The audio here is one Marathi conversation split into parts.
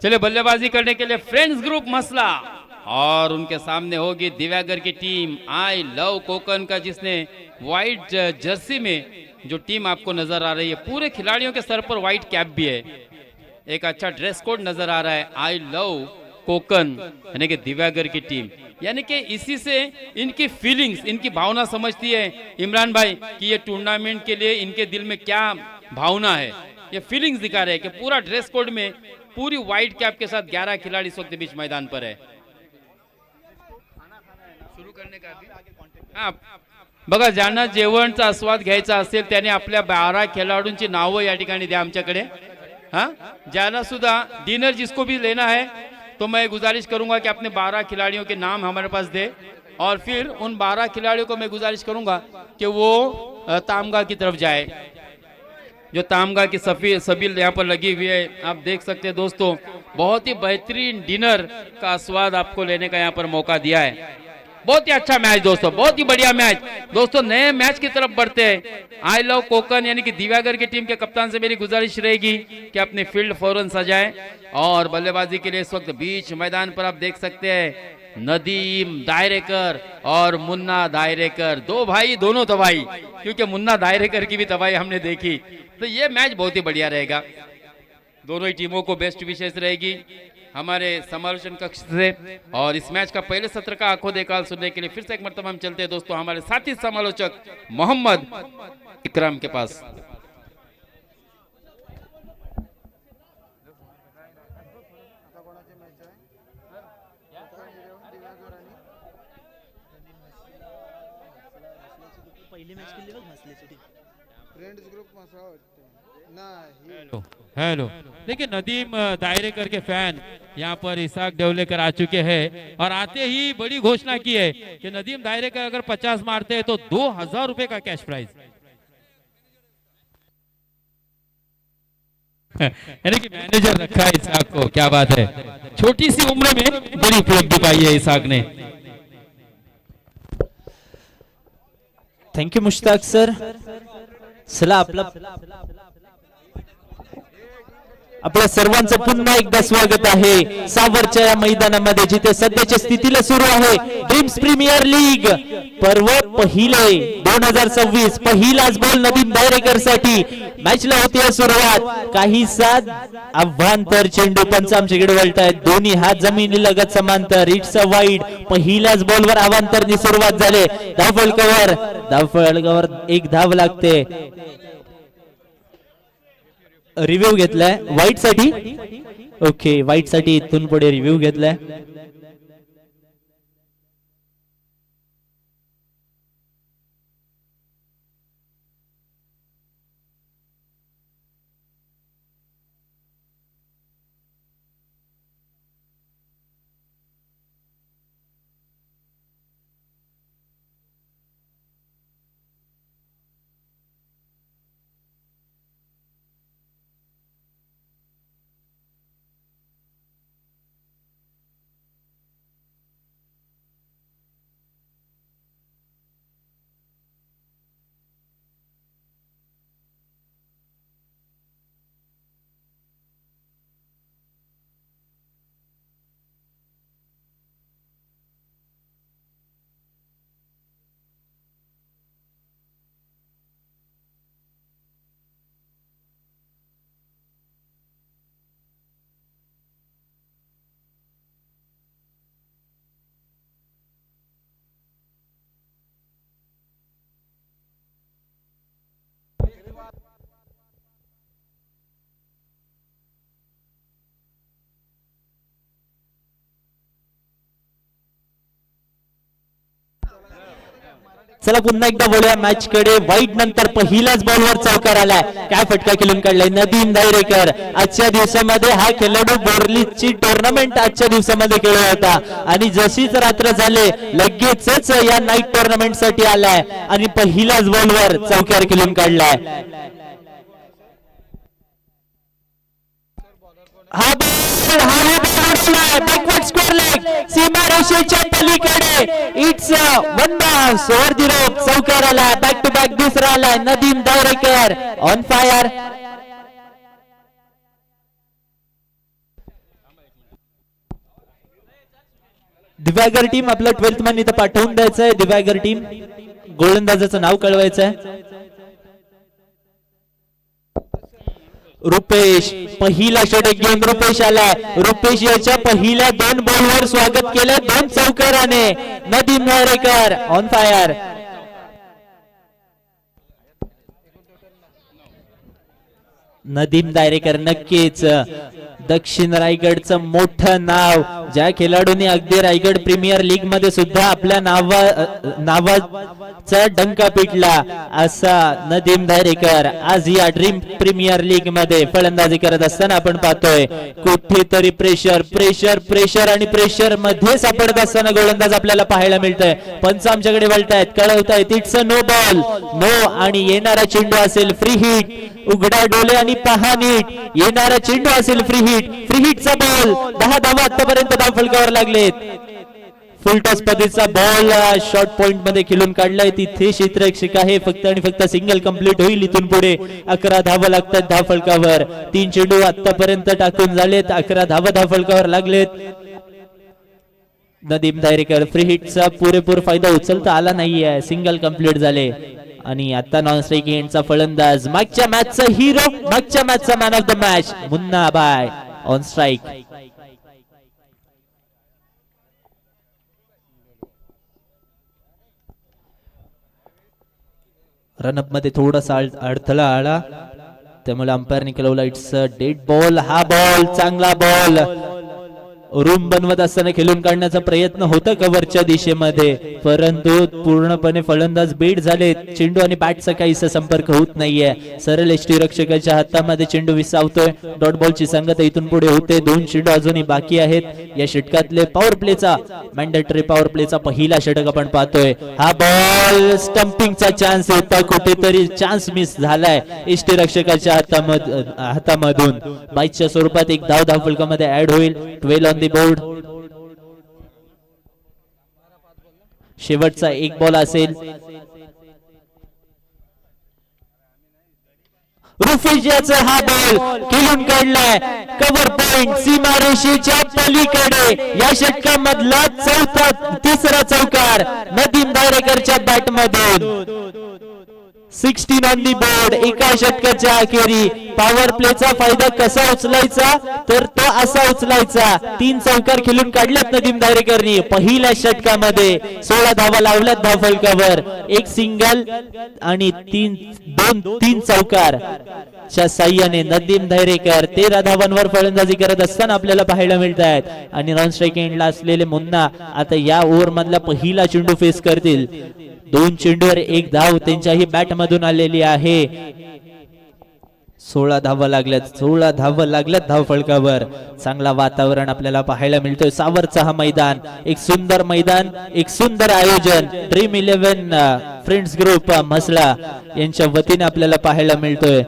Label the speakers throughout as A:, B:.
A: चलिए बल्लेबाजी करने के लिए फ्रेंड्स ग्रुप मसला और उनके सामने होगी दिव्यागर की टीम आई लव कोकन का, जिसने व्हाइट जर्सी में जो टीम आपको नजर आ रही है, पूरे खिलाड़ियों के सर पर व्हाइट कैप भी है, एक अच्छा ड्रेस कोड नजर आ रहा है। आई लव कोकन यानी कि दिव्यागर की टीम, यानी कि इसी से इनकी फीलिंग्स, इनकी भावना समझती है इमरान भाई कि ये टूर्नामेंट के लिए इनके दिल में क्या भावना है। ये फीलिंग्स दिखा रहे हैं कि पूरा ड्रेस कोड में पूरी व्हाइट कैप के साथ 11 खिलाड़ी इस वक्त बीच मैदान पर है। सुरू करने का हाँ बघा, ज्यांना जेवणचा आस्वाद घ्यायचा असेल त्याने आपल्या 12 खिलाडूंची नावं या ठिकाणी द्या आमच्याकडे। हाँ ज्यादा सुधा डिनर जिसको भी लेना है तो मैं गुजारिश करूंगा कि अपने 12 खिलाड़ियों के नाम हमारे पास दे, और फिर उन 12 खिलाड़ियों को मैं गुजारिश करूंगा कि वो तामगा की तरफ जाए। जो तामगा की सभी यहाँ पर लगी हुई है, आप देख सकते हैं दोस्तों, बहुत ही बेहतरीन डिनर का स्वाद आपको लेने का यहाँ पर मौका दिया है। बहुत ही अच्छा मैच दोस्तों, बहुत ही बढ़िया मैच दोस्तों। नए मैच की तरफ बढ़ते हैं। आई लव कोकन यानी कि दिव्यागर की टीम के कप्तान से मेरी गुजारिश रहेगी कि अपने फील्ड फौरन सजाएं, और बल्लेबाजी के लिए इस वक्त बीच मैदान पर आप देख सकते हैं नदीम दायरेकर और मुन्ना दायरेकर, दो भाई दोनों तबाही, क्योंकि मुन्ना दायरेकर की भी तबाही हमने देखी। तो ये मैच बहुत ही बढ़िया रहेगा, दोनों ही टीमों को बेस्ट विशेष रहेगी हमारे समालोचन कक्ष से। और इस मैच का पहले सत्र का आंखों देखभाल सुनने के लिए फिर से एक मरतबा हम चलते हैं दोस्तों हमारे साथी समालोचक मोहम्मद इकराम के पास।
B: हेलो, देखिए नदीम दायरेकर के फैन यहाँ पर इसाक डेवलेकर आ चुके हैं और आते ही बड़ी घोषणा की है कि नदीम दायरेकर अगर 50 मारते हैं तो 2000 रुपए का कैश प्राइज। यानी कि मैनेजर रखा है इसाक को, क्या बात है, छोटी सी उम्र में बड़ी उपलब्धि पाई है इसाक ने।
C: Thank you Mushtaq sir. चला आपल्या सर्वांचं पुन्हा एकदा स्वागत आहे सावरच्या या मैदानामध्ये, जिथे सध्याच्या स्थितीला सुरू आहे ड्रीम्स प्रीमियर लीग पर्व पहिले 2026। पहिलाच बॉल नदीम दायरेकर साठी मॅचला होते सुरुवात। काही साथ आव्हांतर चेंडू पंच आमच्याकडे वळतायत, दोन्ही हात जमिनी लगत समांतर, इट्स अ वाईड। पहिल्याच बॉलवर आव्हांतरनी सुरुवात झाले, धावफलकावर एक धाव लागते। रिव्ह्यू घेतलाय व्हाईट साठी, ओके व्हाईट साठी इथून पुढे रिव्ह्यू घेतलाय। चला पुन्हा एकदा बोलूया मॅच कडे। वाईट नंतर पहिल्याच बॉलवर चौकार आलाय, काय फटका खेळून काढलाय नदीम दायरेकर। आजच्या दिवसामध्ये हा खेळाडू बोर्लीची टुर्नामेंट आजच्या दिवसामध्ये खेळला होता आणि जशीच रात्र झाले लगेचच या नाईट टुर्नामेंट साठी आलाय आणि पहिल्याच बॉलवर चौकार खेळून काढलाय। हा बॅकवर्ड स्कोर लेग सीमा रेषेच्या पलीकडे, it's one bounce over the rope, चौकार आला, बॅक टू बॅक दुसरा आला Nadeem Dayarekar on fire. Divyagar team आपलं 12th मॅन इथं पाठवून द्यायचं आहे. दिव्यागर टीम गोलंदाजाचं नाव कळवायचं आहे. रुपेश पहिला षटक घेऊन रुपेश आलाय. रुपेश याच्या पहिल्या 2 बॉलवर स्वागत केलं 2 चौकाराने. Nadeem Dhayarekar on fire. नदीम दायरेकर नक्कीच दक्षिण रायगडचं मोठं नाव, ज्या खेळाडूंनी अगदी रायगड प्रीमियर लीग मध्ये सुद्धा आपल्या नावाचा डंका पिटला असा नदीम दायरेकर आज या ड्रीम प्रीमियर लीग मध्ये फलंदाजी करत असताना आपण पाहतोय कुठेतरी प्रेशर प्रेशर प्रेशर आणि प्रेशर मध्ये सापडत असताना गोलंदाज आपल्याला पाहायला मिळतंय. पंच आमच्याकडे वळतायत, कळवतायत it's a no ball, no, आणि येणारा चेंडू असेल फ्री हिट. उघडा डोळे आणि पहा नीट, येणारा चेंडू असेल फ्री हिट. फ्री हिटचा बॉल 10 धावा आतापर्यंत धाव फलकावर लागलेत. फुल टॉस पद्धतीचा बॉल शॉर्ट पॉइंट मध्ये खेळून काढलाय. तिथे क्षेत्ररक्षक आहे, फक्त आणि फक्त सिंगल कंप्लीट होईल. इथून पुढे 11 धावा लागतात धाव फलकावर. 3 चेंडू आतापर्यंत टाकून झालेत, 11 धावा धाव फलकावर लागलेत. नदीम दायरेकर फ्री हिटचा पुरेपूर फायदा उचलता आला नाहीये, सिंगल कंप्लीट झाले. आणि आता नॉन स्ट्राइक एंडचा फलंदाज, मागच्या मॅचचा हिरो, मागच्या मॅचचा man of the match Munna बाय ऑन स्ट्राइक. रनअप मध्ये थोडासा अडथळा आला, त्यामुळे अंपायरने केला इट्स डेड बॉल. हा बॉल चांगला बॉल रूम बनवत असताना खेळून काढण्याचा प्रयत्न होता कव्हरच्या दिशेमध्ये, परंतु पूर्णपणे फलंदाज बीट झाले. चेंडू आणि बॅटचा काहीसा संपर्क होत नाहीये. सरळ यष्टीरक्षकाच्या हातामध्ये चेंडू विसावतोय. डॉट बॉलची संगत इथून पुढे होते. 2 चेंडू अजूनही बाकी आहेत. या षटकातले पॉवर प्लेचा, मॅन्डेटरी पॉवर प्लेचा पहिला षटक आपण पाहतोय. हा बॉल स्टंपिंगचा चान्स होता, कुठेतरी चान्स मिस झालाय यष्टीरक्षकाच्या हातामधून. 22च्या स्वरूपात एक धाव धाव फलकामध्ये ऍड होईल. 12 ऑन दी बोर्ड. शेवटचा एक बॉल असेल. रुफेजाचा हा बॉल खेळून काढलाय कव्हर पॉइंट सीमारेषेच्या पलीकडे. या षटकामधला तिसरा चौकार नदीम दायरेकरच्या बॅट मधून. 16 ऑन दी बोर्ड. एका षटकाच्या अखेरी पॉवर प्लेचा फायदा कसा उचलायचा, तर तो असा उचलायचा. 3 चौकार खेळून काढल्यात नदीम दायरेकरनी पहिल्या षटकामध्ये. 16 धावा लावल्यात धाव फलकावर. एक सिंगल आणि 3 चौकार च्या साह्याने नदीम दायरेकर 13 धावांवर फलंदाजी करत असताना आपल्याला पाहायला मिळत आहेत. आणि नॉन स्ट्राइक एंडला असलेले मुन्ना आता या ओव्हर मधला पहिला चेंडू फेस करतील. 2 चेंडूवर 1 धाव त्यांच्याही बॅट मधून आलेली आहे. 16 धावा लागल्यात धाव फलकावर. चांगला वातावरण आपल्याला पाहायला मिळतोय. सावरचा हा मैदान एक सुंदर मैदान, एक सुंदर आयोजन ड्रीम 11 फ्रेंड्स ग्रुप म्हसळा यांच्या वतीने आपल्याला पाहायला मिळतोय.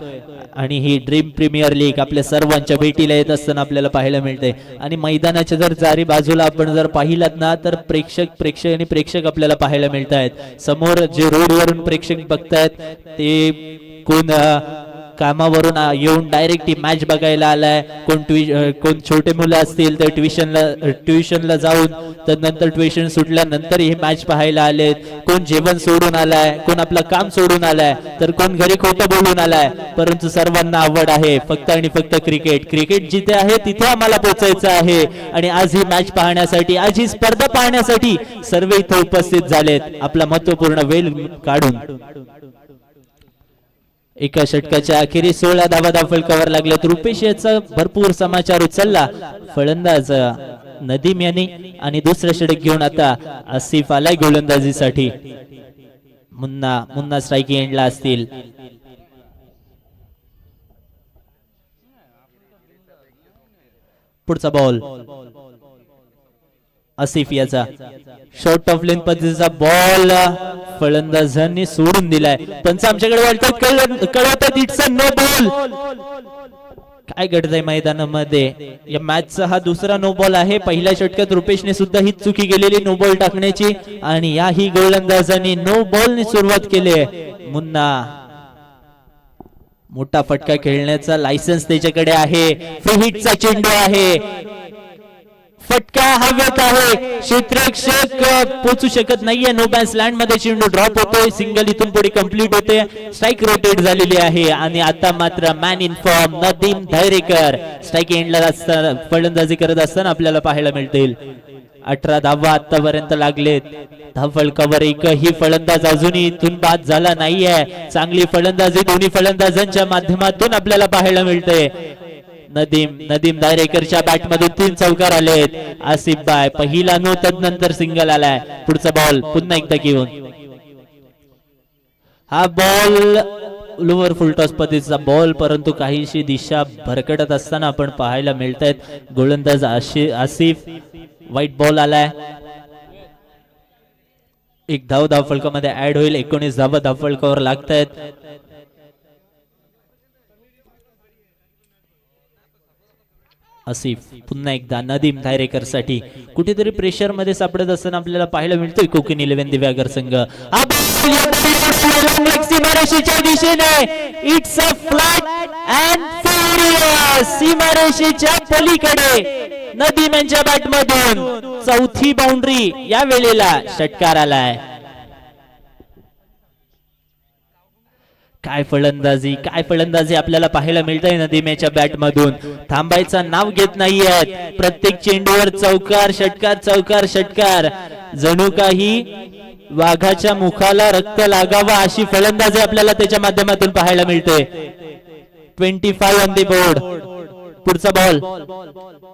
C: आणि ही ड्रीम प्रीमियर लीग आपल्या सर्वांच्या भेटीला येत असताना आपल्याला पाहायला मिळते. आणि मैदानाच्या जर चारी बाजूला आपण जर पाहिलात ना, तर प्रेक्षक आपल्याला पाहायला मिळत आहेत. समोर जे रोडवरून प्रेक्षक बघतायत ते कोण कामावरून येऊन डायरेक्ट ही मॅच बघायला आलाय. कोण छोटे मुलं असतील तर ट्युशनला जाऊन तर नंतर ट्युशन सुटल्यानंतर ही मॅच पाहायला आलेत. कोण जेवण सोडून आलाय, कोण आपलं काम सोडून आलाय, तर कोण घरी खोटं बोलून आलाय. परंतु सर्वांना आवड आहे फक्त आणि फक्त क्रिकेट जिथे आहे तिथे आम्हाला पोहोचायचं आहे. आणि आज ही मॅच पाहण्यासाठी, आज ही स्पर्धा पाहण्यासाठी सर्व इथे उपस्थित झालेत आपला महत्वपूर्ण वेळ काढून. एका षटकाच्या अखेरी 16 धावा धाव फलकावर लागल्यात. रुपेश याचा भरपूर समाचार उचलला फलंदाज नदीम यांनी. आणि दुसरं षटक घेऊन आता आसिफ आलाय गोलंदाजीसाठी. मुन्ना स्ट्राइक एंडला असतील. पुढचा बॉल आसिफ याचा शॉर्ट ऑफ लेंथ पद्धतीचा बॉल फलंदाजांनी सोडून दिलाय. पंच आमच्याकडे वाटतात कळवतात इट्स अ नो बॉल. काय घडतंय मैदानामध्ये? या मॅचचा हा दुसरा नो बॉल आहे. पहिल्या षटकात रुपेशने सुद्धा ही चुकी केलेली नो बॉल टाकण्याची, आणि याही गोलंदाजांनी नो बॉलनी सुरुवात केली आहे. मुन्ना मोठा फटका खेळण्याचा लायसन्स त्याच्याकडे आहे. फ्री हिटचा चेंडू आहे. फटका हवेत आहे, क्षेत्ररक्षक पोहोचू शकत नाहीये. नो बॅन्स लँड मध्ये चेंडू ड्रॉप होतोय. सिंगल इथून पुढे कंप्लीट होते. स्ट्राईक रोटेट झालेली आहे आणि आता मात्र man in form Nadeem Dhayarekar strike एंडला असताना फलंदाजी करत असताना आपल्याला पाहायला मिळतील. 18 धावा आतापर्यंत लागलेत. धावफलकावर एकही फलंदाज अजूनही इथून बाद झाला नाहीये. चांगली फलंदाजी दोन्ही फलंदाजांच्या माध्यमातून आपल्याला पाहायला मिळते. नदीम दायरेकरच्या बॅट मधून 3 चौकार आलेत. आसिफ बाय पहिला नो, तदनंतर सिंगल आलाय. पुढचा बॉल पुन्हा एकदा घेऊन हा बॉल लोअर फुल टॉस पद्धतीचा बॉल, परंतु काहीशी दिशा भरकटत असताना आपण पाहायला मिळत आहेत. गोलंदाज आसिफ व्हाईट बॉल आलाय. एक धाव फलकामध्ये ऍड होईल. 19 धावा धावफलकावर लागतायत. आसिफ पुन्हा एकदा नदीम धायरेकर साठी कुठेतरी प्रेशर मध्ये सापडत असताना आपल्याला पाहायला मिळतोय कोकण 11 दिव्यागर संघ. सीमारेषेच्या दिशेने it's a flat and furious. सीमारेषेच्या पलीकडे नदीम यांच्या बॅट मधून चौथी बाउंड्री या वेळेला षटकार आलाय. काय फलंदाजी आपल्याला पाहायला मिळतंय नदीमेच्या बॅट मधून. थांबायचं नाव घेत नाहीयेत. प्रत्येक चेंडूवर चौकार षटकार. जणू काही वाघाच्या मुखाला रक्त लागावा अशी फलंदाजी आपल्याला त्याच्या माध्यमातून पाहायला मिळते. 25 ऑन दी बोर्ड. पुढचा बॉल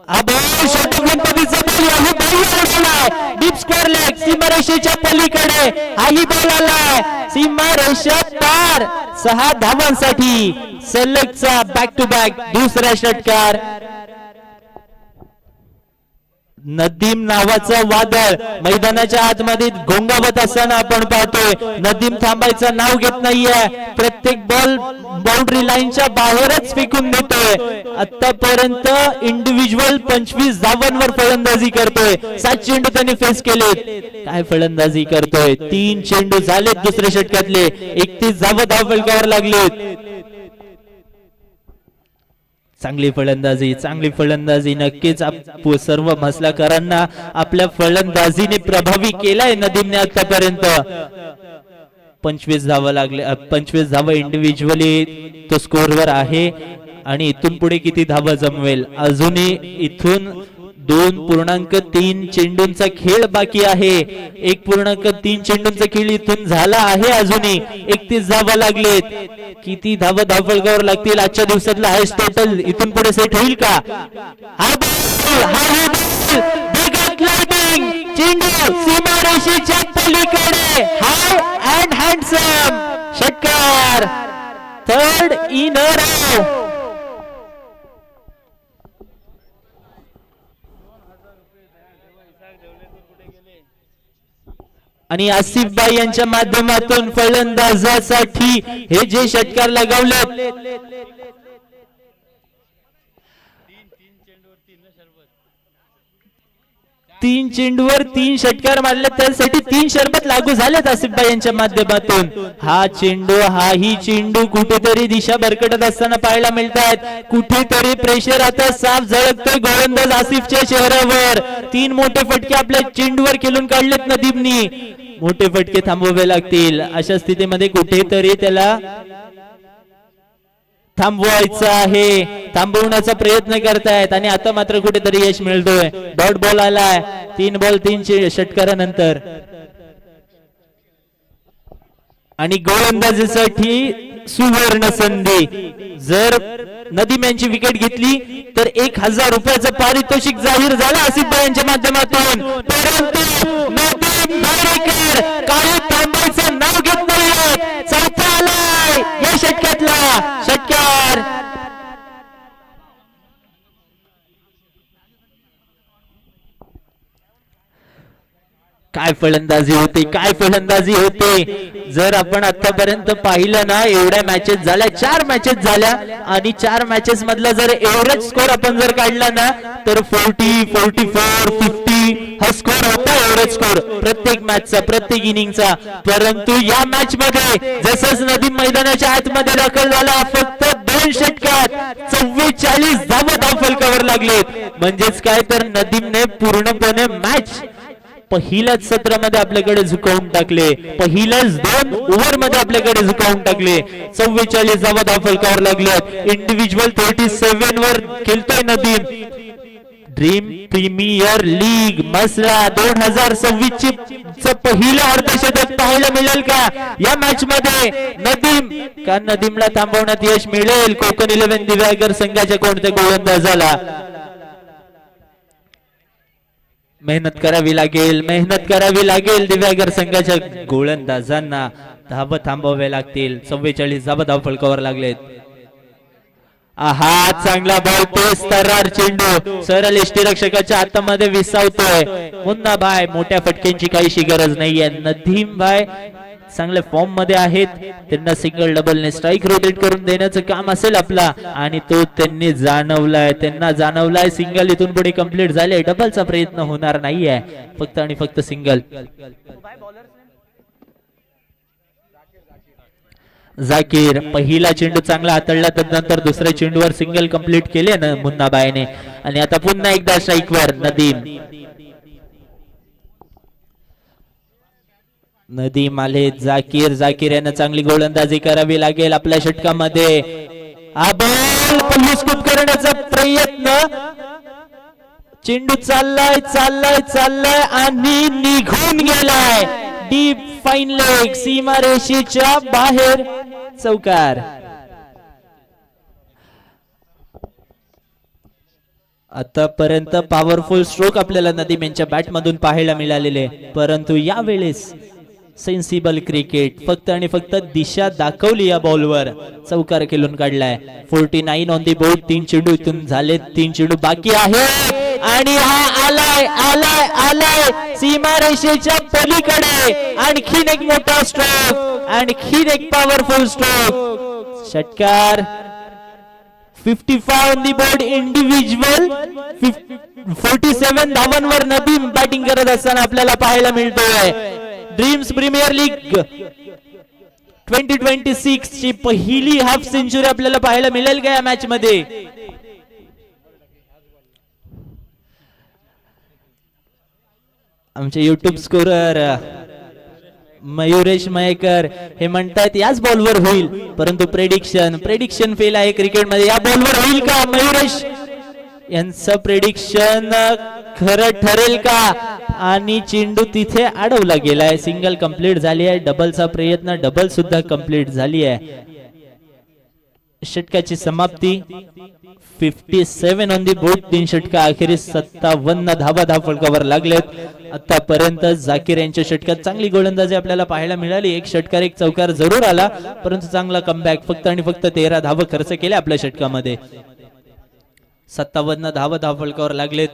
C: हा बॉल षटकोन पद्धतीचा बॉल आहे. डीप स्क्वेअर लेग सीमारेषेच्या पलीकडे हाही बॉल आलाय. सीमारेषा पार. 6 धावांसाठी सलगचा बॅक टू बॅक दुसरा षटकार. नदीम नावाचं वादळ मैदानाच्या आतमध्ये घोंगावत असताना आपण पाहतोय. नदीम थांबायचं नाव घेत नाहीये. प्रत्येक बॉल बाउंड्री लाईनच्या बाहेरच फेकून देतोय. आतापर्यंत इंडिव्हिज्युअल 25 धावांवर फलंदाजी करतोय. 7 चेंडू त्यांनी फेस केलेत. काय फलंदाजी करतोय. 3 चेंडू झालेत दुसऱ्या षटकातले. 31 धावा धावफलकावर लागलेत. चांगली फलंदाजी नक्कीच सर्व मसलाकरांना आपल्या फलंदाजीने प्रभावी केलाय नदीमने आतापर्यंत. 25 धावा इंडिव्हिज्युअली तो स्कोरवर आहे आणि इथून पुढे किती धावा जमवेल. अजूनही इथून 2.3 चेंडूंचा खेळ बाकी आहे. 1.3 चेंडूंचा खेळ इथून झाला आहे. अजूनही 31 धावा लागलेत. किती धावा धावफलकावर लागतील. आजच्या दिवसातला हायस्ट टोटल इथून पुढे सेट होईल का. चेंडू सीमारेषेच्या पलीकडे हाय अँड हँडसम षटकार. Third in a row. आणि आसिफ बाई यांच्या माध्यमातून फलंदाजासाठी हे जे षटकार लगावले. 3 चेंडूवर 3 षटकार मारले. त्यासाठी 3 शरबत लागू झालेत आसिफ बाई यांच्या माध्यमातून. हाही चेंडू कुठेतरी दिशा भरकटत असताना पाहायला मिळतात. कुठेतरी प्रेशर आता साफ झळकतोय गोलंदाज आसिफच्या चेहऱ्यावर. 3 मोठे फटके आपल्या चेंडूवर खेळून काढलेत नदीमनी. मोठे फटके थांबवावे लागतील. अशा स्थितीमध्ये कुठेतरी त्याला थांबवायचं आहे. थांबवण्याचा प्रयत्न करतायत आणि आता मात्र कुठेतरी यश मिळतोय. डॉट बॉल आलाय. 3 बॉल 3 षटकारानंतर आणि गोलंदाजीसाठी सुवर्ण संधी. जर नदीम यांची विकेट घेतली तर 1000 रुपयाचं पारितोषिक जाहीर झालं आसिफ भाई यांच्या माध्यमातून. परंतु नदीम धायरेकर काही थांबायचं नाव घेत नाही. चौथा आलाय या षटकातला षटकार. काय फलंदाजी होते. जर आपण आतापर्यंत पाहिलं ना, एवढ्या मॅचेस झाल्या, 4 मॅचेस झाल्या आणि 4 मॅचेस मधला जर एव्हरेज स्कोर आपण जर काढला ना तर 40, 44, 50 हा स्कोर होता एवढाच स्कोर प्रत्येक मॅचचा प्रत्येक इनिंगचा, परंतु या मॅच मध्ये जसंच नदीम मैदानाच्या आतमध्ये दाखल झाला फक्त 2 षटकात 44 धावा फलकावर लागलेत. म्हणजेच काय तर नदीमने पूर्णपणे मॅच पहिल्याच सत्रामध्ये आपल्याकडे झुकवून टाकले, पहिल्याच 2 ओव्हर मध्ये आपल्याकडे झुकवून टाकले. 44 धावा फलकावर लागल्यात. इंडिव्हिज्युअल 37 वर खेळतोय नदीम. ड्रीम प्रीमियर लीग मसरा 2026 च पहिलं अर्धशतक पाहायला मिळेल का या मॅच मध्ये? नदीम का नदीमला थांबवण्यात यश मिळेल? कोकण 11 दिव्यागर संघाच्या कोणत्या गोलंदाजाला? मेहनत करावी लागेल दिव्यागर संघाच्या गोलंदाजांना. धावा थांबवावे लागतील. 44 धावा फलकावर लागलेत. आहा चांगला बॉल, पेस तरार चेंडू सरळ यष्टीरक्षकाच्या हातामध्ये विसावतोय. मुन्ना भाई मोठ्या फटक्यांची काहीशी गरज नाहीये. नदीम भाई चांगल्या फॉर्म मध्ये आहेत. त्यांना सिंगल डबल ने स्ट्राईक रोटेट करून देण्याचं काम असेल आपला, आणि तो त्यांनी जाणवलाय. सिंगल इथून पुढे कंप्लीट झाले. डबलचा प्रयत्न होणार नाहीये, फक्त आणि फक्त सिंगल. जाकीर पहिला चेंडू चांगला हाताळला, त्यानंतर दुसऱ्या चेंडूवर सिंगल कंप्लीट केले ना मुन्नाबाईने, आणि आता पुन्हा एकदा स्ट्राईकवर नदीम आले. जाकीर यांना चांगली गोलंदाजी करावी लागेल आपल्या षटकामध्ये. हा बॉल पल्लूस्कूप करण्याचा प्रयत्न, चेंडू चाललाय आणि निघून गेलाय. डीप फाईन लेग, सीमारेषेच्या बाहेर चौकार. आतापर्यंत पॉवरफुल स्ट्रोक आपल्याला नदीम यांच्या बॅट मधून पाहायला मिळालेले, परंतु यावेळेस सेन्सिबल क्रिकेट, फक्त आणि फक्त दिशा दाखवली या बॉलवर. चौकार खेळून काढलाय. 49 ऑन दी बोर्ड. 3 चेंडू इथून झाले, 3 चेंडू बाकी आहे, आणि हा आलाय सीमारेषेच्या पलीकडे. आणखीन एक मोठा स्ट्रोक, आणखीन एक पॉवरफुल स्ट्रोक. षटकार 55 ऑन दी बोर्ड. इंडिव्हिज्युअल 47 धावांवर नदीम बॅटिंग करत असताना आपल्याला पाहायला मिळतोय. ड्रीम्स प्रीमियर लीग 2026 ची पहिली हाफ सेंचुरी आपल्याला पाहायला मिळेल का या मॅच मध्ये? आमचे युट्यूब स्कोरर मयुरेश मयेकर हे म्हणतात याच बॉलवर होईल, परंतु प्रेडिक्शन फेल आहे क्रिकेटमध्ये. या बॉलवर होईल का मयुरेश? यांचं प्रेडिक्शन खरं ठरेल का? आणि चेंडू तिथे अडवला गेलाय. सिंगल कंप्लीट झाली आहे. डबलचा प्रयत्न, डबल सुद्धा कंप्लीट झाली आहे. षटकाची समाप्ती 57 ऑन दी बोर्ड. 3 षटका अखेरीस 57 धावा फलकावर लागलेत. आतापर्यंत जाकीर यांच्या षटकात चांगली गोलंदाजी आपल्याला पाहायला मिळाली. 1 षटकार 1 चौकार जरूर आला, परंतु चांगला कमबॅक. फक्त आणि फक्त 13 धावा खर्च केल्या आपल्या षटकामध्ये. 57 धावा फलकावर लागलेत.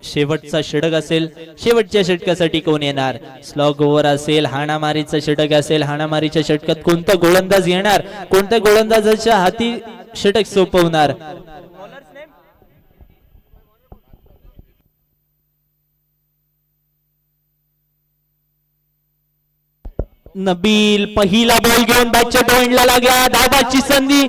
C: शेवटचा षटक असेल, शेवटच्या षटकासाठी कोण येणार? स्लॉग ओव्हर असेल, हाणामारीचा षटक असेल. हाणामारीच्या षटकात कोणता गोलंदाज येणार? कोणत्या गोलंदाजाच्या हाती षटक सोपवणार? नबील पहिला बॉल घेऊन बॅटच्या पॉइंटला लागला. धावाची संधी,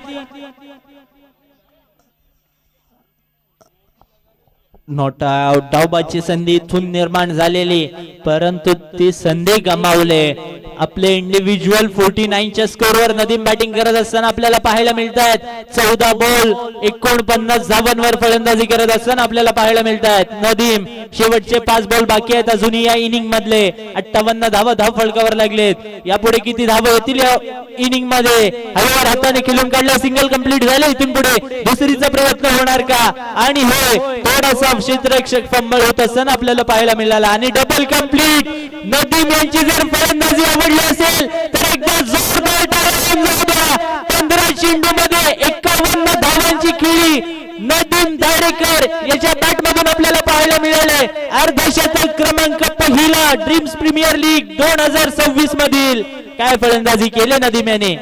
C: नॉट आउट. धावबाची संधी इथून निर्माण झालेली, परंतु ती संधी गमावले. आपले इंडिव्हिज्युअल 49 च्या स्कोरवर नदीम बॅटिंग करत असताना आपल्याला पाहायला मिळत आहेत. 14 बॉल 49 धावांवर फलंदाजी करत असताना आपल्याला पाहायला मिळत आहेत. नदीम शेवटचे 5 बॉल बाकी आहेत अजूनही या इनिंग मधले. 58 धाव फलकावर लागलेत. यापुढे किती धावा येतील या इनिंग मध्ये? हळूवार हाताने खेळून काढला. सिंगल कंप्लीट झाले. इथून पुढे दुसरीचा प्रयत्न होणार का? आणि होय, थोडासा क्षेत्ररक्षक फंबल होत असताना आपल्याला पाहायला मिळाला. आणि डबल कंप्लीट. नदीम यांची जर फलंदाजी आवडली असेल तर एकदा जोरदार टाळ्या वाजवा. 15 चेंडू मध्ये 51 धावांची खेळी नदीम दायरेकर याच्या बॅट मधून आपल्याला पाहायला मिळाले. अर्धशतक क्रमांक पहिला ड्रीम्स प्रीमियर लीग 2026 मधील. काय फलंदाजी केली नदीम याने.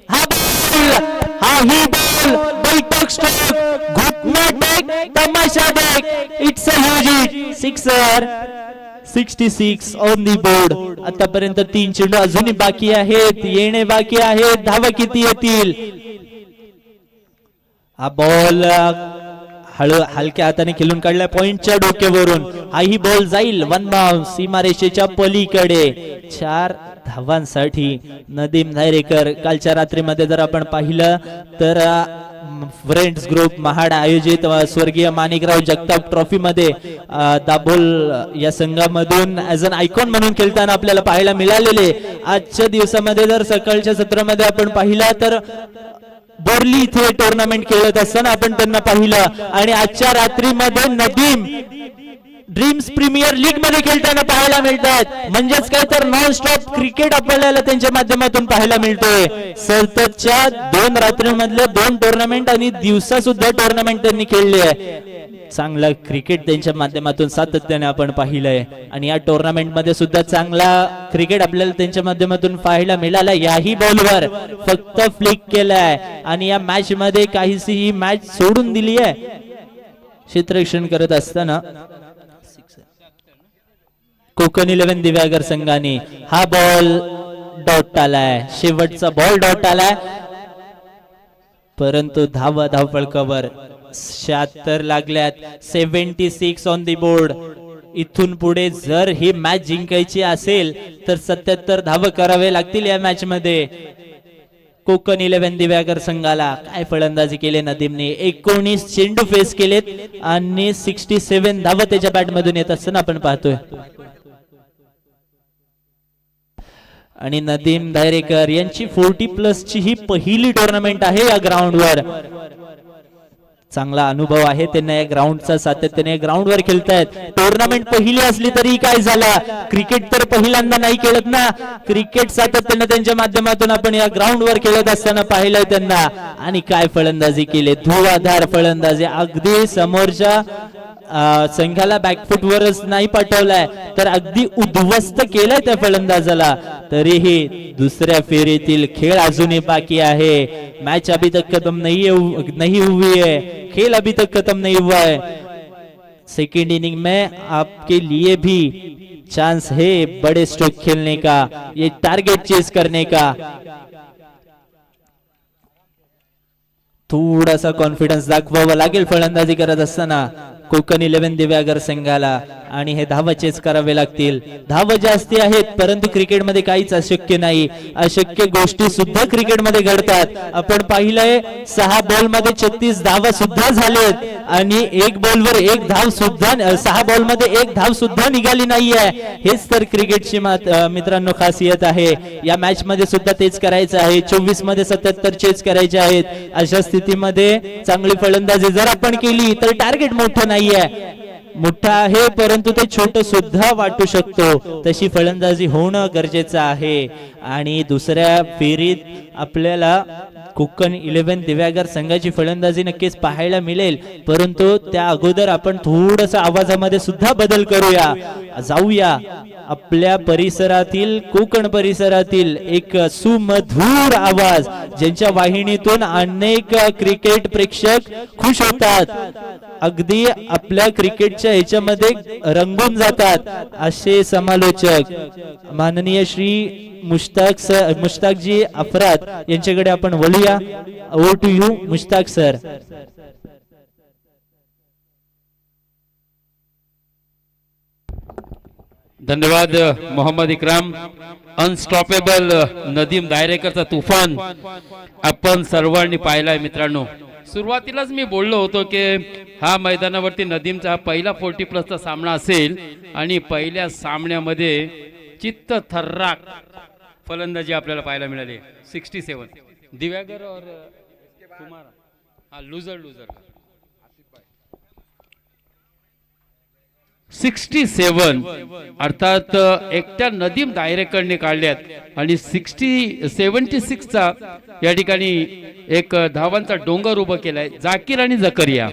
C: हा बॉल, हा ही बॉल, बैठक स्ट्रोक, घुटना टेक, तमाशा देख, it's a huge hit, sixer. 66 on the board. आतापर्यंत 3 चेंडू अजूनही बाकी आहेत, येणे बाकी आहेत. धावा किती येतील? हा बॉल हलक्या हाताने खेळून काढलाय पॉइंटच्या डोक्यावरून. हाही बॉल जाईल वन बाउंस सीमारेषेच्या पलीकडे. 4 धावांसाठी नदीम दायरेकर. कालच्या रात्रीमध्ये जर आपण पाहिलं तर फ्रेंड्स ग्रुप महाड आयोजित स्वर्गीय माणिकराव जगताप ट्रॉफी मध्ये दाभोल या संघामधून ऍज अन आयकॉन म्हणून खेळताना आपल्याला पाहायला मिळालेले. आजच्या दिवसामध्ये जर सकाळच्या सत्रामध्ये आपण पाहिला तर बोरली इथे टुर्नामेंट खेळत असताना आपण त्यांना पाहिलं. आणि आजच्या रात्रीमध्ये नदीम ड्रीम्स प्रीमियर लीग मध्ये खेळताना पाहायला मिळतात. म्हणजेच काय तर नॉन स्टॉप क्रिकेट आपल्याला त्यांच्या माध्यमातून पाहायला मिळतोय. सततच्या 2 रात्रीमधले 2 टुर्नामेंट आणि दिवसा सुद्धा टुर्नामेंट त्यांनी खेळले आहे. चांगला क्रिकेट त्यांच्या माध्यमातून सातत्याने आपण पाहिलंय. आणि या टुर्नामेंट मध्ये सुद्धा चांगला क्रिकेट आपल्याला त्यांच्या माध्यमातून पाहायला मिळाला. याही बॉलवर फक्त फ्लिक केलाय आणि या मॅच मध्ये काहीशी ही मॅच सोडून दिली आहे. क्षेत्ररक्षण करत असताना कोकण 11 दिव्यागर संघाने हा बॉल डॉट आलाय. शेवटचा बॉल डॉट आलाय, परंतु धावफलकावर 76 लागल्यात. 76 ऑन दी बोर्ड. इथून पुढे जर ही मॅच जिंकायची असेल तर 77 धाव करावे लागतील या मॅच मध्ये. कोकण 11 दिव्यागर संघाला काय फलंदाजी केली नदीमने. 19 चेंडू फेस केलेत आणि 67 धाव त्याच्या बॅट मधून येत असताना आपण पाहतोय. आणि नदीम दायरेकर यांची 40+ ची ही पहिली टुर्नामेंट आहे या ग्राउंडवर. चांगला अनुभव आहे त्यांना या ग्राउंडचा. सातत्याने ग्राउंडवर खेळतायत. टुर्नामेंट पहिली असली तरी काय झाला, क्रिकेट तर पहिल्यांदा नाही खेळत ना. क्रिकेट सातत्याने त्यांच्या माध्यमातून आपण या ग्राउंडवर खेळत असताना पाहिलंय त्यांना. आणि काय फलंदाजी केली, धुवाधार फलंदाजी. अगदी समोरच्या संघाला बॅकफुट वरच नाही पाठवलाय तर अगदी उद्ध्वस्त केलाय त्या फलंदाजाला. तरीही दुसऱ्या फेरीतील खेळ अजूनही बाकी आहे. मैच अभी तक खत्म नहीं हुई है. खेल अभी तक खत्म नहीं हुआ है. सेकेंड इनिंग में आपके लिए भी चांस है बड़े स्ट्रोक खेलने का, ये टारगेट चेस करने का. थोडासा कॉन्फिडन्स दाखवावा लागेल फलंदाजी करत असताना कोकण 11 दिव्यागर संघाला. आणि हे धावा चेस करावे लागतील. धावा जास्ती आहेत परंतु क्रिकेटमध्ये काहीच अशक्य नाही. अशक्य गोष्टी सुद्धा क्रिकेटमध्ये घडतात. आपण पाहिलंय 6 बॉल मध्ये 36 धावा सुद्धा झालेत आणि 1 बॉलवर 1 धाव सुद्धा 6 बॉल मध्ये 1 धाव सुद्धा निघाली नाहीये. हेच तर क्रिकेटची मित्रांनो खासियत आहे. या मॅच मध्ये सुद्धा तेच करायचं आहे. 24 मध्ये 77 चेस करायचे आहेत. अशा स्थितीमध्ये चांगली फलंदाजी जर आपण केली तर टार्गेट मोठं नाहीये, मोठा आहे परंतु ते छोट सुद्धा वाटू शकतो. तशी फलंदाजी होणं गरजेचं आहे. आणि दुसऱ्या फेरीत आपल्याला कोकण 11 दिव्यागर संघाची फलंदाजी नक्कीच पाहायला मिळेल. परंतु त्या अगोदर आपण थोडस आवाजामध्ये सुद्धा बदल करूया. जाऊया आपल्या परिसरातील, कोकण परिसरातील एक सुमधुर आवाज ज्यांच्या वाहिनीतून अनेक क्रिकेट प्रेक्षक खुश होतात, अगदी आपल्या क्रिकेटच्या ह्याच्यामध्ये रंगून जातात असे समालोचक माननीय श्री मुश्ताक जी अफराद यांच्याकडे आपण वळूया. Over to you Mushtaq sir.
A: धन्यवाद मोहम्मद इकराम. अनस्टॉपेबल नदीम दायरेकरचा तुफान आपण सर्वांनी पाहिलाय मित्रांनो. सुरुवातीलाच मी बोललो होतो की हा मैदानावरती नदीमचा हा पहिला 40+ सामना असेल आणि पहिल्या सामन्यामध्ये चित्त थर्राक फलंदाजी आपल्याला पाहायला मिळाली. 67 दिव्यागर और कुमार हा लूजर 67 अर्थात एकट्या नदीम दायरेकरने काढल्यात आणि 76चा या ठिकाणी एक धावांचा डोंगर उभं केलाय. जाकीर आणि जकरिया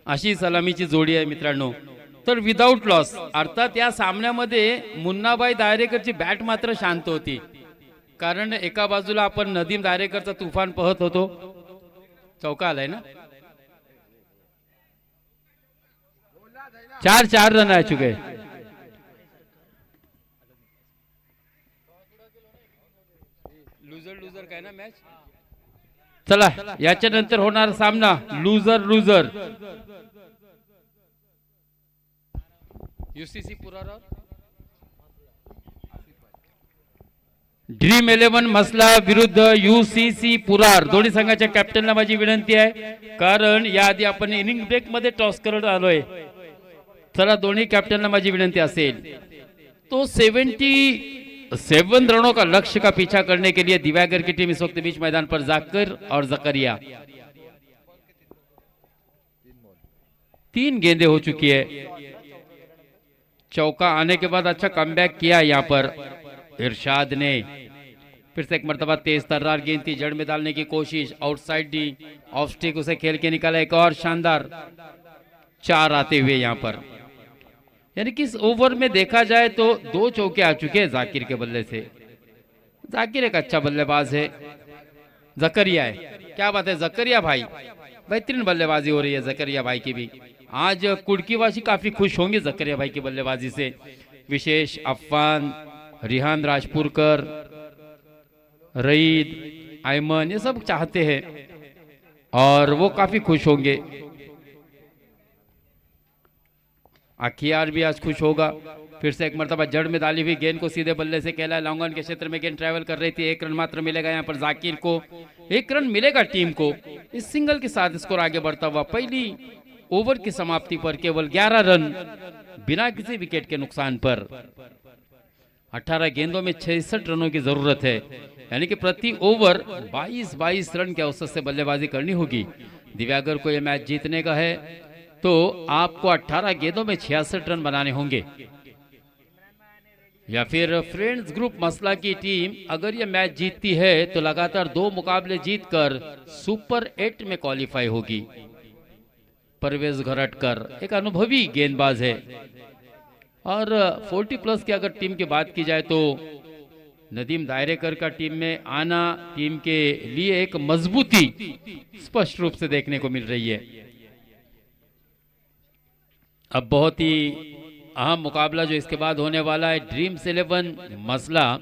A: अशी सलामीची जोडी आहे मित्रांनो. तर विदाउट लॉस अर्थात या सामन्यामध्ये मुन्नाबाई दायरेकरची बॅट मात्र शांत होती. कारण एका बाजूला आपण नदीम दायरेकरचा तुफान पाहत होतो, चौका आलाय ना, 4 रन आ चुके. लुजर काय ना मॅच. चला याच्या नंतर होणार सामना लुजर यूसीसी पुरारा ड्रीम 11 मसला विरुद्ध यूसीसी पुरार. दोन्ही संघाच्या कॅप्टनला माझी विनंती आहे, कारण याआधी आपण इनिंग ब्रेक मध्ये टॉस करत आलोय. चला दोन्ही कॅप्टनला माझी विनंती असेल तो 77 रनों का लक्ष्य का पीछा करने के लिए दिव्यागर की टीम इस वक्त बीच मैदान पर जाकर और जकरिया 3 गेंदें हो चुकी है. चौका आने के बाद अच्छा कमबैक किया यहाँ पर इरशाद ने. फिर से एक मर्तबा तेज तर्रार गेंद थी, जड़ में डालने की कोशिश, आउटसाइड डी ऑफ स्टिक उसे खेल के निकाला. एक और शानदार 4 आते हुए यहाँ पर, यानी कि इस ओवर में देखा जाए तो 2 चौके आ चुके हैं जाकिर के बल्ले से. जाकिर एक अच्छा बल्लेबाज है, जकरिया है, क्या बात है जकरिया भाई, बेहतरीन बल्लेबाजी हो रही है जकरिया भाई की भी. आज कुड़कीवासी काफी खुश होंगे जकरिया भाई की बल्लेबाजी से. विशेष अफान, रिहान राजपुरकर, रईद, आयमन, ये सब चाहते हैं और वो काफी खुश होंगे. अखियार भी आज खुश होगा. फिर से एक मरतबा जड़ में डाली हुई गेंद को सीधे बल्ले से खेला. लॉन्ग ऑन के क्षेत्र में गेंद ट्रैवल कर रही थी. 1 रन मात्र मिलेगा यहाँ पर जाकिर को, 1 रन मिलेगा टीम को. इस सिंगल के साथ स्कोर आगे बढ़ता हुआ पहली ओवर की समाप्ति पर केवल 11 रन बिना किसी विकेट के नुकसान पर. 18 गेंदों में 66 रनों की जरूरत है, यानी कि प्रति ओवर 22 रन के औसत से बल्लेबाजी करनी होगी. दिव्यागर को यह मैच जीतने का है तो आपको 18 गेंदों में 66 रन बनाने होंगे. या फिर फ्रेंड्स ग्रुप मसला की टीम अगर यह मैच जीतती है तो लगातार 2 मुकाबले जीतकर सुपर 8 में क्वालिफाई होगी. परवेज घरटकर एक अनुभवी गेंदबाज है और 40 प्लस की अगर टीम की बात की जाए तो नदीम दायरेकर का टीम में आना टीम के लिए एक मजबूती स्पष्ट रूप से देखने को मिल रही है. अब बहुत ही अहम मुकाबला जो इसके बाद होने वाला है, ड्रीम्स 11 मसला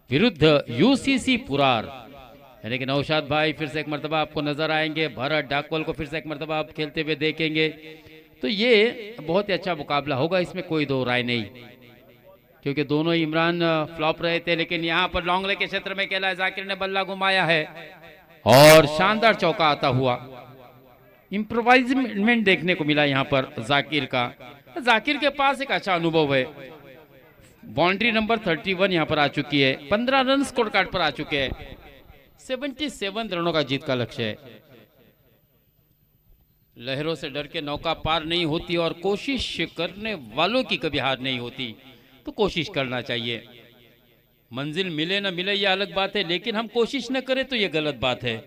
A: विरुद्ध यूसीसी पुरार. यानी कि नौशाद भाई फिर से एक मरतबा आपको नजर आएंगे, भरत डाकवल को फिर से एक मरतबा आप खेलते हुए देखेंगे. तो ये बहुत ही अच्छा मुकाबला होगा, इसमें कोई दो राय नहीं, क्योंकि दोनों इमरान फ्लॉप रहे थे. लेकिन यहाँ पर लॉन्ग ले के क्षेत्र में खेला है, जाकिर ने बल्ला घुमाया है और शानदार चौका आता हुआ. इम्प्रोवाइजमेंट देखने को मिला यहाँ पर जाकिर का. जाकिर के पास एक अच्छा अनुभव है. बाउंड्री नंबर 31 यहाँ पर आ चुकी है, 15 रन स्कोर कार्ड पर आ चुके हैं. 77 रनों का जीत का लक्ष्य है. लहरों से डर के नौका पार नहीं होती और कोशिश करने वालों की कभी हार नहीं होती. तो कोशिश करना चाहिए. मंजिल मिले ना मिले ये अलग बात है, लेकिन हम कोशिश न करें तो ये गलत बात है.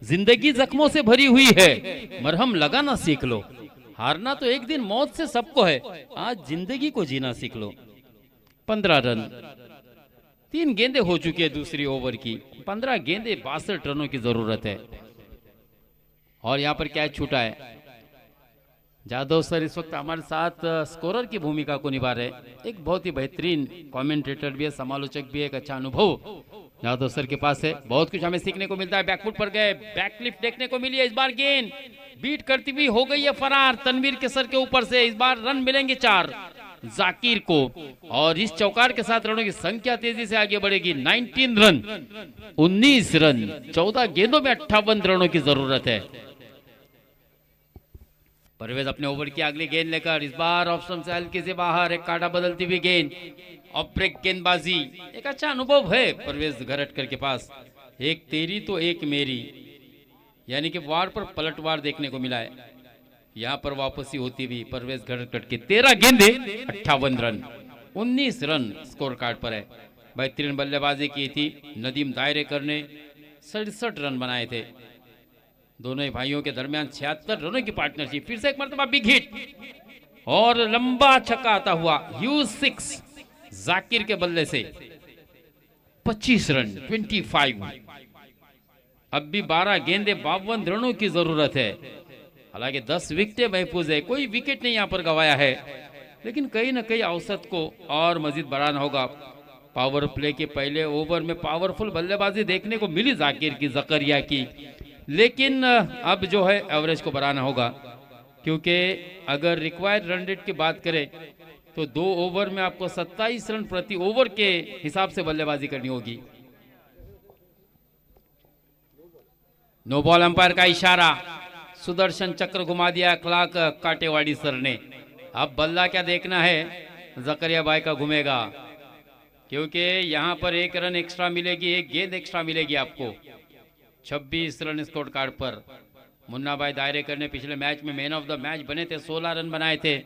A: जिंदगी जख्मों से भरी हुई है, मरहम लगाना सीख लो. हारना तो एक दिन मौत से सबको है, आज जिंदगी को जीना सीख लो. 15 रन, 3 गेंदें हो चुकी है दूसरी ओवर की. 15 गेंदें 62 रनों की जरूरत है. और यहाँ पर कैच छूटा है. जादव सर इस वक्त हमारे साथ स्कोरर की भूमिका को निभा रहे. एक बहुत ही बेहतरीन कमेंटेटर भी है, समालोचक भी है, एक अच्छा अनुभव जादव सर के पास है. बहुत कुछ हमें सीखने को मिलता है. बैकफुट पर गए, बैकलिफ्ट देखने को मिली है. इस बार गेंद बीट करती हुई हो गई है फरार तनवीर के सर के ऊपर से. इस बार रन मिलेंगे 4 जाकिर को और इस चौकार के साथ रनों की संख्या तेजी से आगे बढ़ेगी. 19 रन, 19 रन, 14 गेंदों में 58 रनों की जरूरत है. परवेज अपने ओवर की अगली गेंद लेकर इस बार ऑप्शन से हल्के से बाहर, एक काटा बदलती हुई गेंद, ऑफ ब्रेक गेंदबाजी. एक अच्छा अनुभव है परवेज घरटकर के पास. एक तेरी तो एक मेरी, यानी कि वार पर पलटवार देखने को मिला है. यहाँ पर वापसी होती हुई परवेज घरटकर की 13 गेंदे 58 रन, 19 रन स्कोर कार्ड पर है. बेहतरीन बल्लेबाजी की थी नदीम दायरेकर ने, 67 रन बनाए थे. दोनों ही भाइयों के दरमियान 76 रनों की पार्टनरशिप. फिर से एक मरतबा बिग हिट और लंबा छक्का आता हुआ U6 जाकिर के बल्ले से. 25 रन 25। अब भी 12 गेंदे 52 रनों की जरूरत है। हालांकि 10 विकेटें महफूज है, कोई विकेट नहीं यहाँ पर गंवाया है, लेकिन कहीं ना कहीं औसत को और मजीद बढ़ाना होगा। पावर प्ले के पहले ओवर में पावरफुल बल्लेबाजी देखने को मिली जाकिर की, जकरिया की, लेकिन अब जो है एवरेज को बढ़ाना होगा, क्योंकि अगर रिक्वायर्ड रन रेट की बात करें तो 2 ओवर में आपको 27 रन प्रति ओवर के हिसाब से बल्लेबाजी करनी होगी। नो बॉल अंपायर का इशारा, सुदर्शन चक्र घुमा दिया क्लाक काटेवाड़ी सर ने। अब बल्ला क्या देखना है, जकरिया भाई का घूमेगा, क्योंकि यहां पर 1 रन एक्स्ट्रा मिलेगी, 1 गेंद एक्स्ट्रा मिलेगी आपको। 26 रन स्कोर कार्ड पर। मुन्ना भाई दायरे करने पिछले मैच में मैन ऑफ द मैच बने थे, 16 रन बनाए थे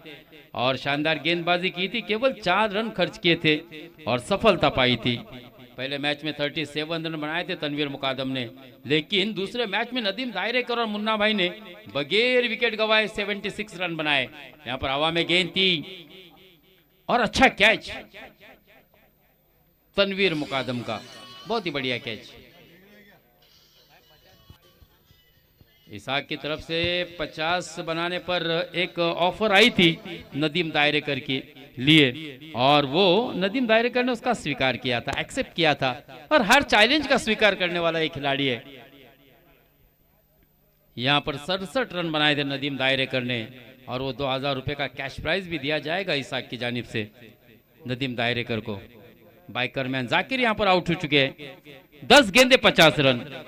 A: और शानदार गेंदबाजी की थी, केवल 4 रन खर्च किए थे और सफलता पाई थी। पहले मैच में 37 रन बनाए थे तनवीर मुकादम ने, लेकिन दूसरे मैच में नदीम दायरेकर और मुन्ना भाई ने बगैर विकेट गवाए 76 रन बनाए। यहां पर हवा में गेंद थी और अच्छा कैच तनवीर मुकादम का, बहुत ही बढ़िया कैच। इसाक की तरफ से 50 बनाने पर एक ऑफर आई थी नदीम दायरेकर के लिए और वो नदीम दायरेकर ने उसका स्वीकार किया था, एक्सेप्ट किया था, और हर चैलेंज का स्वीकार करने वाला एक खिलाड़ी है। यहां पर 67 रन बनाए थे नदीम दायरेकर ने और वो 2000 रुपए का कैश प्राइज भी दिया जाएगा इसाक की जानिब से नदीम दायरेकर को। बाइकर मैन जाकिर यहां पर आउट हो चुके हैं। 10 गेंदे 50 रन।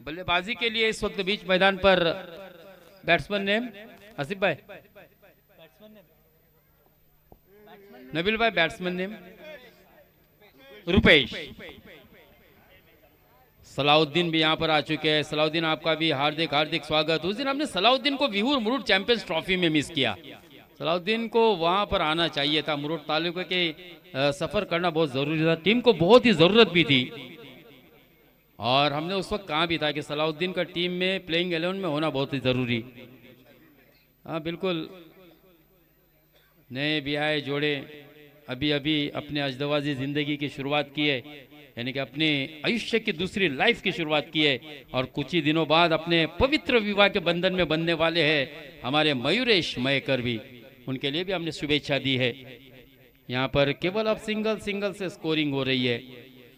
A: बल्लेबाजी के लिए इस वक्त बीच मैदान पर बैट्समैन नेम आसिफ भाई, नबील भाई, बैट्समैन नेम रुपेश। सलाउद्दीन भी यहाँ पर आ चुके हैं। सलाउद्दीन आपका भी हार्दिक हार्दिक स्वागत। उस दिन हमने सलाउद्दीन को विहूर मुरुड चैंपियंस ट्रॉफी में मिस किया। सलाउद्दीन को वहां पर आना चाहिए था, मुरुड तालुके के सफर करना बहुत जरूरी था, टीम को बहुत ही जरूरत भी थी और हमने उस वक्त कहा भी था कि सलाउद्दीन का टीम में प्लेइंग 11 में होना बहुत ही जरूरी। हाँ बिल्कुल, नए ब्याहे जोड़े अभी अभी अपने अजदवाजी जिंदगी की शुरुआत की है, यानी कि अपने आयुष्य की दूसरी लाइफ की शुरुआत की है और कुछ ही दिनों बाद अपने पवित्र विवाह के बंधन में बंधने वाले हैं हमारे मयूरेश मयकर भी, उनके लिए भी हमने शुभेच्छा दी है। यहाँ पर केवल अब सिंगल से स्कोरिंग हो रही है।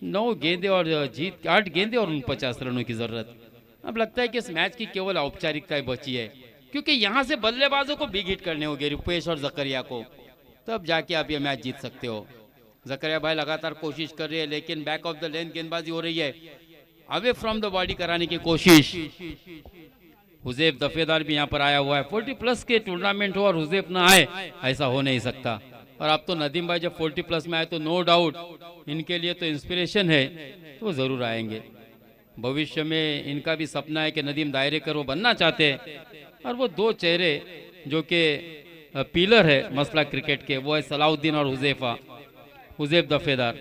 A: 9 गेंदे और जीत 8 गेंदे और 49 रनों की जरूरत। अब लगता है कि इस मैच की केवल औपचारिकताएं बची है, क्योंकि यहाँ से बल्लेबाजों को बिग हिट करने होंगे, रुपेश और जकरिया को, तब जाके आप ये मैच जीत सकते हो। जकरिया भाई लगातार कोशिश कर रहे हैं, लेकिन बैक ऑफ द लेंथ गेंदबाजी हो रही है, अवे फ्रॉम द बॉडी कराने की कोशिश। हुजैफ दफेदार भी यहाँ पर आया हुआ है। 40+ के टूर्नामेंट हो और हुजैफ ना आए, ऐसा हो नहीं सकता। और अब तो नदीम भाई जब 40+ में आए तो नो डाउट इनके लिए तो इंस्पिरेशन है, तो वो जरूर आएंगे। भविष्य में इनका भी सपना है कि नदीम दायरेकर वो बनना चाहते हैं और वो 2 चेहरे जो कि पिलर है मसला क्रिकेट के, वो है सलाउद्दीन और हुजैफ दफेदार।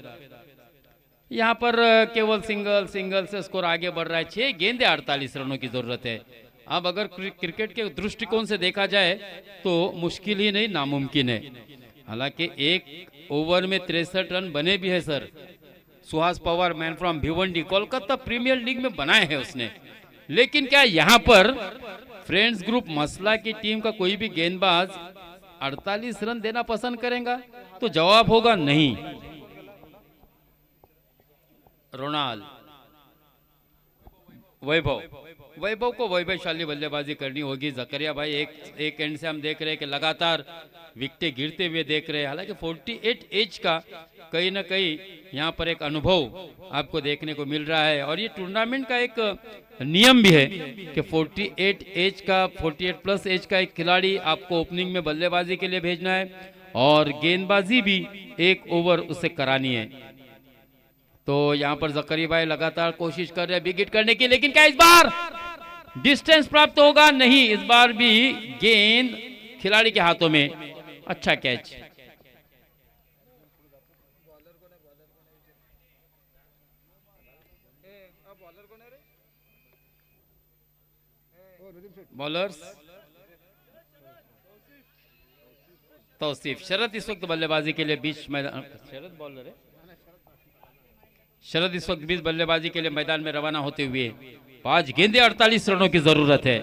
A: यहाँ पर केवल सिंगल से स्कोर आगे बढ़ रहा है। 6 गेंदे 48 रनों की जरूरत है। अब अगर क्रिकेट के दृष्टिकोण से देखा जाए तो मुश्किल ही नहीं, नामुमकिन है। हालांकि 1 ओवर में 63 रन बने भी है sir. Suhas Pawar, man from Bhiwandi, Kolkata premier league में बनाए हैं उसने, लेकिन क्या यहाँ पर फ्रेंड्स ग्रुप मसला की टीम का कोई भी गेंदबाज 48 रन देना पसंद करेगा? तो जवाब होगा नहीं। रोनाल्ड, वैभव को वैभवशाली बल्लेबाजी करनी होगी। जकरिया भाई एक एंड से हम देख रहे हैं कि लगातार विकेटें गिरते हुए देख रहे हैं। हालांकि 48 एज का कहीं ना कहीं यहाँ पर एक अनुभव आपको देखने को मिल रहा है और ये टूर्नामेंट का एक नियम भी है कि 48+ एज का एक खिलाड़ी आपको ओपनिंग में बल्लेबाजी के लिए भेजना है और गेंदबाजी भी 1 ओवर उससे करानी है। तो यहाँ पर जकरिया भाई लगातार कोशिश कर रहे हैं बिग हिट करने की, लेकिन क्या इस बार डिस्टेंस प्राप्त होगा? नहीं, इस बार भी गेंद खिलाड़ी के हाथों में। अच्छा कैच। बॉलर्स तौसीफ। शरद इस वक्त बल्लेबाजी के लिए बीच मैदान, शरद बॉलर है, शरद इस वक्त बीच बल्लेबाजी के लिए मैदान में रवाना होते हुए 5 गेंदे 48 रनों की जरूरत है।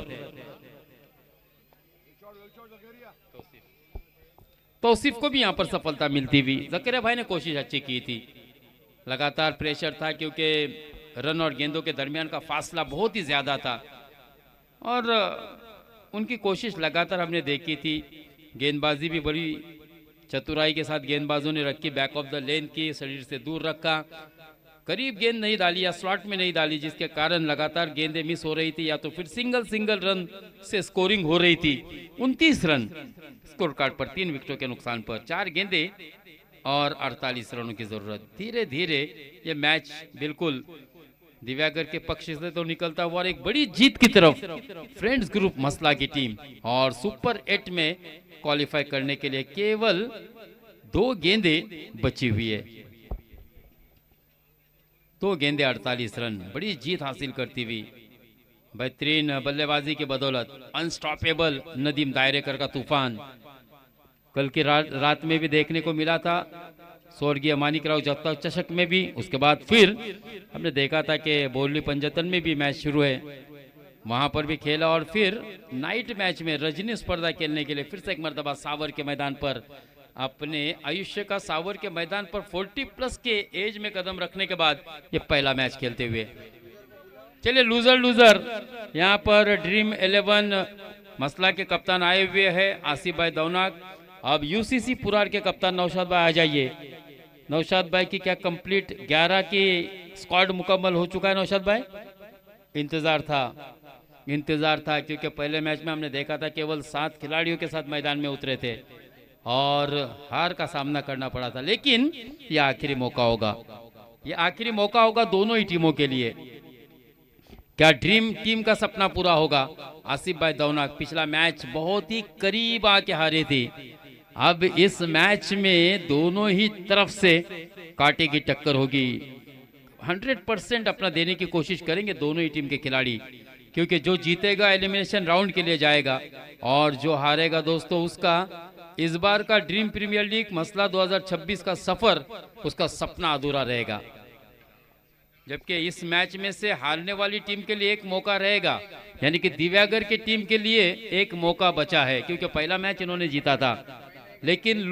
A: तौसीफ को भी यहां पर सफलता मिलती हुई। जकरिया भाई ने कोशिश अच्छी की थी, लगातार प्रेशर था क्योंकि रन और गेंदों के दरमियान का फासला बहुत ही ज्यादा था और उनकी कोशिश लगातार हमने देखी थी। गेंदबाजी भी बड़ी चतुराई के साथ गेंदबाजों ने रखी, बैक ऑफ द लेन की, शरीर से दूर रखा, करीब गेंद नहीं डाली या स्लॉट में नहीं डाली, जिसके कारण लगातार गेंदें मिस हो रही थी या तो फिर सिंगल रन से स्कोरिंग हो रही थी। 29 रन स्कोर कार्ड पर 3 विकेटों के नुकसान पर 4 गेंदे और 48 रनों की जरूरत। धीरे धीरे ये मैच बिल्कुल दिव्यागर के पक्ष से तो निकलता हुआ और एक बड़ी जीत की तरफ फ्रेंड्स ग्रुप मसला की टीम और सुपर 8 में क्वालिफाई करने के लिए केवल 2 गेंदे बची हुई है। 2 गेंदे 48 रन, बड़ी जीत हासिल करती हुई बेहतरीन बल्लेबाजी की बदौलत अनस्टॉपेबल नदीम दायरेकर का तूफान कल की रात में भी देखने को मिला था, स्वर्गीय मानिकराव जगताप चषक में भी। उसके बाद फिर हमने देखा था कि बोरली पंजतन में भी मैच शुरू है, वहां पर भी खेला और फिर नाइट मैच में रजनी स्पर्धा खेलने के लिए फिर से एक मर्तबा सावर के मैदान पर अपने आयुष्य का सावर के मैदान पर 40+ के एज में कदम रखने के बाद ये पहला मैच खेलते हुए। चलिए लूजर यहाँ पर ड्रीम 11 मसला के कप्तान आए हुए हैं आसिफ भाई दौनाक। अब यूसीसी पुरार के कप्तान नौशाद भाई आ जाइए। नौशाद भाई की क्या कंप्लीट 11 की स्क्वाड मुकम्मल हो चुका है नौशाद भाई? इंतजार था क्योंकि पहले मैच में हमने देखा था केवल 7 खिलाड़ियों के साथ मैदान में उतरे थे और हार का सामना करना पड़ा था, लेकिन ये आखिरी मौका होगा दोनों ही टीमों के लिए। क्या ड्रीम टीम का सपना पूरा होगा? आसिफ भाई दौनाक पिछला मैच बहुत ही करीब आके हारे थे, अब इस मैच में दोनों ही तरफ से कांटे की टक्कर होगी। 100% अपना देने की कोशिश करेंगे दोनों ही टीम के खिलाड़ी, क्योंकि जो जीतेगा एलिमिनेशन राउंड के लिए जाएगा और जो हारेगा दोस्तों उसका इस बार का ड्रीम प्रीमियर लीग मसला 2026 का सफर, उसका सपना अधूरा रहेगा। जबकि इस मैच में से हारने वाली टीम के लिए एक मौका रहेगा, यानी कि दिव्यागर की टीम के लिए एक मौका बचा है, क्योंकि पहला मैच इन्होंने जीता था। लेकिन